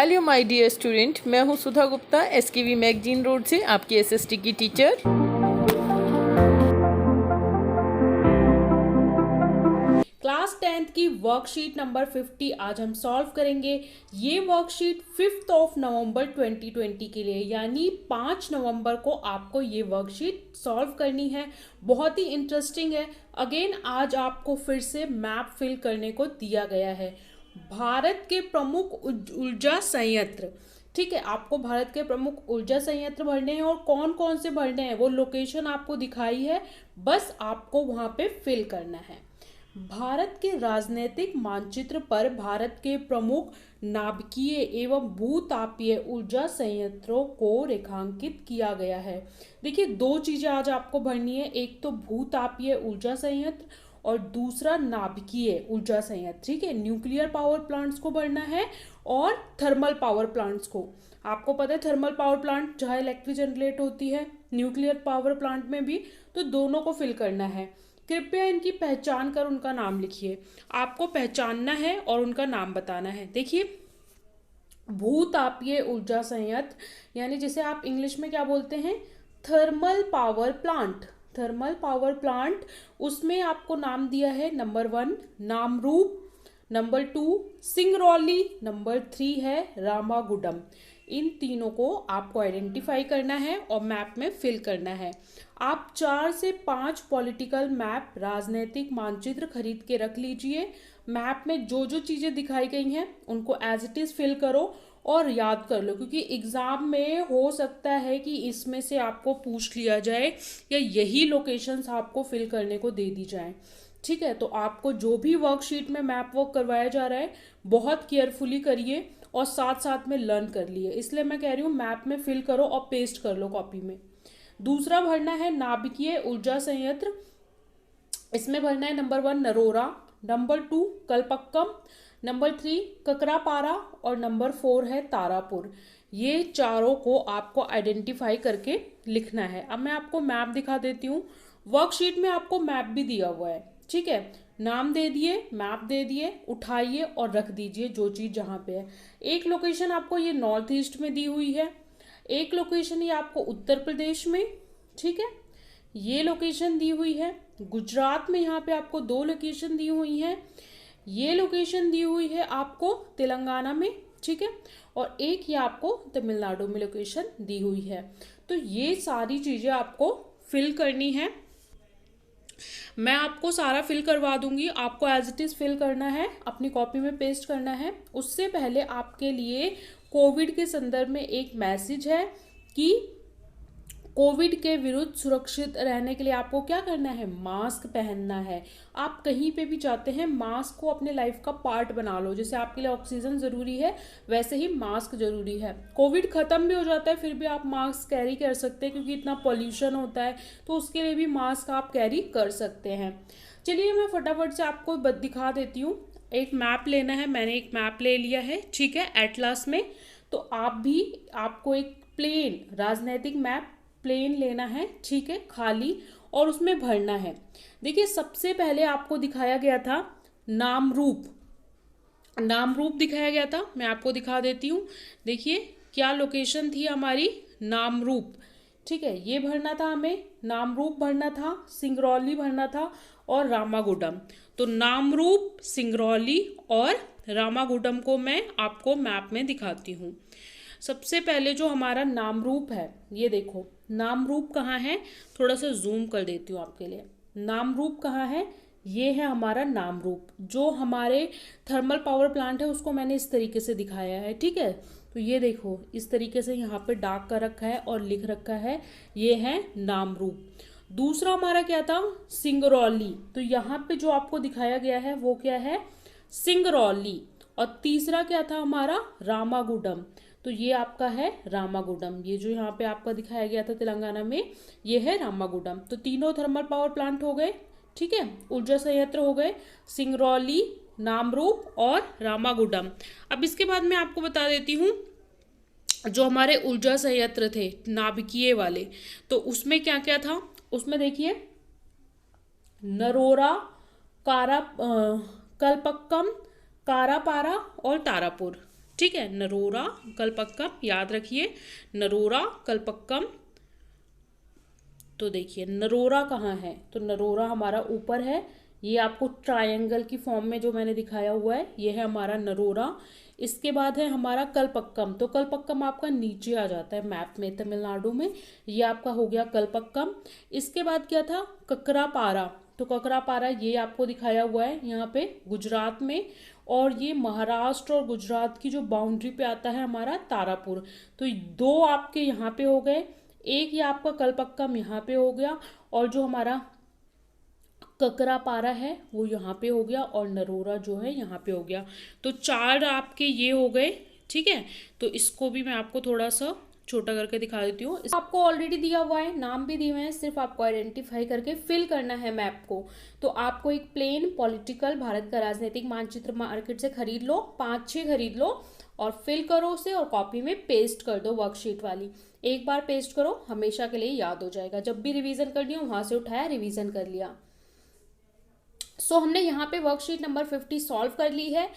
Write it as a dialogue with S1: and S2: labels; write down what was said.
S1: Hello my dear student, मैं हूं सुधा Gupta, SKV magazine road से आपकी एसएसटी की टीचर। क्लास 10th की वर्कशीट नंबर 50 आज हम सॉल्व करेंगे। ये वर्कशीट 5 नवंबर 2020 के लिए यानी 5 नवंबर को आपको ये वर्कशीट सॉल्व करनी है। बहुत ही इंटरेस्टिंग है। अगेन आज आपको फिर से मैप फिल करने को दिया गया है। भारत के प्रमुख ऊर्जा संयंत्र, ठीक है, आपको भारत के प्रमुख ऊर्जा संयंत्र भरने हैं और कौन कौन से भरने हैं वो लोकेशन आपको दिखाई है, बस आपको वहां पे फिल करना है। भारत के राजनीतिक मानचित्र पर भारत के प्रमुख नाभिकीय एवं भूतापीय ऊर्जा संयंत्रों को रेखांकित किया गया है। देखिए, दो चीजें आज आपको भरनी है, एक तो भूतापीय ऊर्जा संयंत्र और दूसरा नाभिकीय ऊर्जा संयंत्र। ठीक है, न्यूक्लियर पावर प्लांट्स को भरना है और थर्मल पावर प्लांट्स को। आपको पता है थर्मल पावर प्लांट जहाँ इलेक्ट्रिक जनरेट होती है, न्यूक्लियर पावर प्लांट में भी, तो दोनों को फिल करना है। कृपया इनकी पहचान कर उनका नाम लिखिए। आपको पहचानना है और उनका नाम बताना है। देखिए, भूतापीय ऊर्जा संयंत्र यानी जिसे आप इंग्लिश में क्या बोलते हैं, thermal power plant. Thermal power plant, उसमें आपको नाम दिया है number 1 Namrup, number 2 Singrauli, number 3 है रामागुडम। इन तीनों को आपको आइडेंटिफाई करना है और मैप में फिल करना है। आप 4 से 5 पॉलिटिकल मैप, राजनीतिक मानचित्र खरीद के रख लीजिए। मैप में जो जो चीज़ें दिखाई गई हैं उनको एज इट इज़ फिल करो और याद कर लो, क्योंकि एग्ज़ाम में हो सकता है कि इसमें से आपको पूछ लिया जाए या यही लोकेशंस आपको फिल करने को दे दी जाए। ठीक है, तो आपको जो भी वर्कशीट में मैप वर्क करवाया जा रहा है बहुत केयरफुली करिए और साथ साथ में लर्न कर लिए। इसलिए मैं कह रही हूँ मैप में फिल करो और पेस्ट कर लो कॉपी में। दूसरा भरना है नाभिकीय ऊर्जा संयंत्र। इसमें भरना है number 1 Narora, number 2 Kalpakkam, number 3 ककरापारा और नंबर 4 है तारापुर। ये चारों को आपको आइडेंटिफाई करके लिखना है। अब मैं आपको मैप दिखा देती हूँ। वर्कशीट में आपको मैप भी दिया हुआ है, ठीक है, नाम दे दिए, मैप दे दिए, उठाइए और रख दीजिए जो चीज़ जहाँ पे है। एक लोकेशन आपको ये नॉर्थ ईस्ट में दी हुई है, एक लोकेशन ये आपको उत्तर प्रदेश में, ठीक है, ये लोकेशन दी हुई है गुजरात में, यहाँ पे आपको 2 लोकेशन दी हुई हैं, ये लोकेशन दी हुई है आपको तेलंगाना में, ठीक है, और एक ये आपको तमिलनाडु में लोकेशन दी हुई है। तो ये सारी चीज़ें आपको फिल करनी है। मैं आपको सारा फिल करवा दूंगी, आपको एज इट इज़ फिल करना है, अपनी कॉपी में पेस्ट करना है। उससे पहले आपके लिए कोविड के संदर्भ में एक मैसेज है कि कोविड के विरुद्ध सुरक्षित रहने के लिए आपको क्या करना है, मास्क पहनना है। आप कहीं पे भी जाते हैं मास्क को अपने लाइफ का पार्ट बना लो। जैसे आपके लिए ऑक्सीजन ज़रूरी है वैसे ही मास्क ज़रूरी है। कोविड ख़त्म भी हो जाता है फिर भी आप मास्क कैरी कर सकते हैं, क्योंकि इतना पॉल्यूशन होता है, तो उसके लिए भी मास्क आप कैरी कर सकते हैं। चलिए मैं फटाफट से आपको दिखा देती हूँ। एक मैप लेना है, मैंने एक मैप ले लिया है, ठीक है, एटलास में। तो आपको एक प्लेन राजनैतिक मैप प्लेन लेना है, ठीक है, खाली, और उसमें भरना है। देखिए, सबसे पहले आपको दिखाया गया था नामरूप, नामरूप दिखाया गया था। मैं आपको दिखा देती हूँ। देखिए क्या लोकेशन थी हमारी, नामरूप, ठीक है, ये भरना था हमें, नामरूप भरना था, सिंगरौली भरना था और रामागुडम। तो नामरूप, सिंगरौली और रामागुडम को मैं आपको मैप में दिखाती हूँ। सबसे पहले जो हमारा नामरूप है, ये देखो नामरूप कहाँ है, थोड़ा सा जूम कर देती हूँ आपके लिए। नामरूप कहाँ है, ये है हमारा नामरूप। जो हमारे थर्मल पावर प्लांट है उसको मैंने इस तरीके से दिखाया है, ठीक है। तो ये देखो इस तरीके से यहाँ पे डार्क कर रखा है और लिख रखा है, ये है नामरूप। दूसरा हमारा क्या था, सिंगरौली। तो यहाँ पे जो आपको दिखाया गया है वो क्या है, सिंगरौली। और तीसरा क्या था हमारा, रामागुडम। तो ये आपका है रामागुडम। ये जो यहाँ पे आपका दिखाया गया था तेलंगाना में, ये है रामागुडम। तो तीनों थर्मल पावर प्लांट हो गए, ठीक है, ऊर्जा संयंत्र हो गए, सिंगरौली, नामरूप और रामागुडम। अब इसके बाद मैं आपको बता देती हूँ जो हमारे ऊर्जा संयंत्र थे नाभिकीय वाले, तो उसमें क्या क्या था। उसमें देखिए नरोरा, कलपक्कम, कारापारा और तारापुर, ठीक है, नरोरा कल्पक्कम याद रखिए, नरोरा कल्पक्कम। तो देखिए नरोरा कहाँ है, तो नरोरा हमारा ऊपर है, ये आपको ट्रायंगल की फॉर्म में जो मैंने दिखाया हुआ है ये है हमारा नरोरा। इसके बाद है हमारा कल्पक्कम, तो कल्पक्कम आपका नीचे आ जाता है मैप में तमिलनाडु में, ये आपका हो गया कल्पक्कम। इसके बाद क्या था, ककरापारा, तो ककरापारा ये आपको दिखाया हुआ है यहाँ पे गुजरात में, और ये महाराष्ट्र और गुजरात की जो बाउंड्री पे आता है हमारा तारापुर। तो दो आपके यहाँ पे हो गए, एक ये आपका कल्पक्कम यहाँ पे हो गया, और जो हमारा ककरापारा है वो यहाँ पे हो गया, और नरोरा जो है यहाँ पे हो गया। तो 4 आपके ये हो गए, ठीक है। तो इसको भी मैं आपको थोड़ा सा छोटा करके दिखा देती हूँ। आपको ऑलरेडी दिया हुआ है, नाम भी दिए हुए हैं, सिर्फ आपको आइडेंटिफाई करके फिल करना है मैप को। तो आपको एक प्लेन पॉलिटिकल भारत का राजनीतिक मानचित्र मार्केट से खरीद लो, 5-6 खरीद लो, और फिल करो उसे और कॉपी में पेस्ट कर दो वर्कशीट वाली। एक बार पेस्ट करो, हमेशा के लिए याद हो जाएगा, जब भी रिवीजन करनी हो वहां से उठाया रिवीजन कर लिया। सो हमने यहाँ पे वर्कशीट नंबर 50 सॉल्व कर ली है।